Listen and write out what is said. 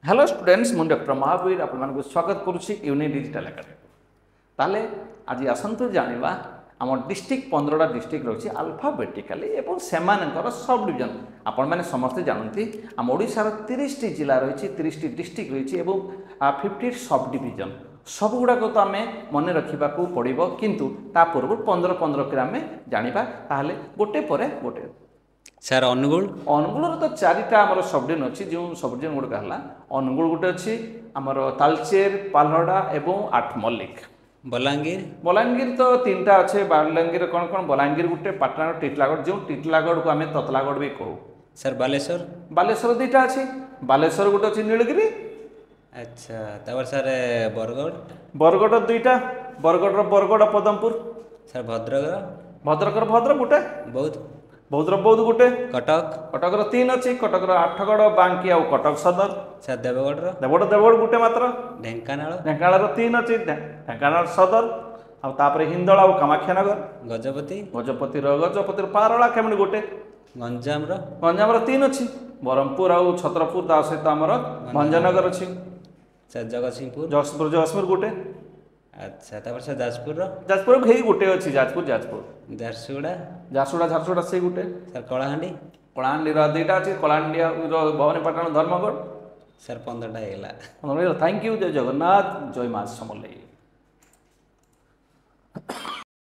Hello students मुझे doctor Mahavir आपको स्वागत करुच्ची यूनि डिजिटल एकेडमी। ताले आज आसतु जाना आम डिस्ट्रिक्ट 15टा डिस्ट्रिक्ट रही अल्फाबेटिकाली एवं सेमानकर सब डिविजन आपण मैंने समस्ते जानती आम ओडिशार 30 टी जिला रही 30 टी डिस्ट्रिक्ट रही और 50 सब डिविजन सब गुड़ाक तो आम मन रखा पड़ो किंतु ता पूर्व 15 के आम जाना ताहले गोटे पर गोटे सर अनुगुल अनुगुल तो चारिटा आमर सब डिविजन अच्छी जो सब डिविजन गुड़ाक है अनुगुल गोटे अच्छी आमर तालचेर पालहड़ा एवं आठमल्लिक बलांगीर बलांगीर तो 3टा अच्छे बलांगीर कौन कौन बलांगीर गोटे पाटनागढ़ टीटलागढ़ जो टीटलागढ़ को आम ततलागढ़ भी कहू सर बालेश्वर बालेश्वर 2टा अच्छी बालेश्वर गोटे अच्छी नीलगिरी अच्छा तबर सर बरगढ़ बरगढ़ 2टा बरगढ़ पदमपुर सर भद्रक भद्रक गोटे बौद्ध बौद्ध गोटे कटक 3 अच्छी कटक आठगढ़ बांकी आ कटक सदर सर देवगढ़ गोटे मात्र ढेंकानाल 3 अच्छी ढेंकानाल सदर आउे हिंदल आ कामाख्यानगर गजपतिर पारला केमनी गोटे गंजाम 3 अच्छी ब्रह्मपुर आउ छत्रपुर ता सहित आमर भंजनगर अच्छी सर जगतसिंहपुर गोटे अच्छा तबर सर जाजपुर हे गोटे अच्छी जाजपुर झारसुगुड़ा से गोटे सर कलाहांडी 2टा अच्छी कलाहांडी भवानीपाटण धर्मगढ़ सर 15टा थैंक यू जय जगन्नाथ जय माँ समलेई।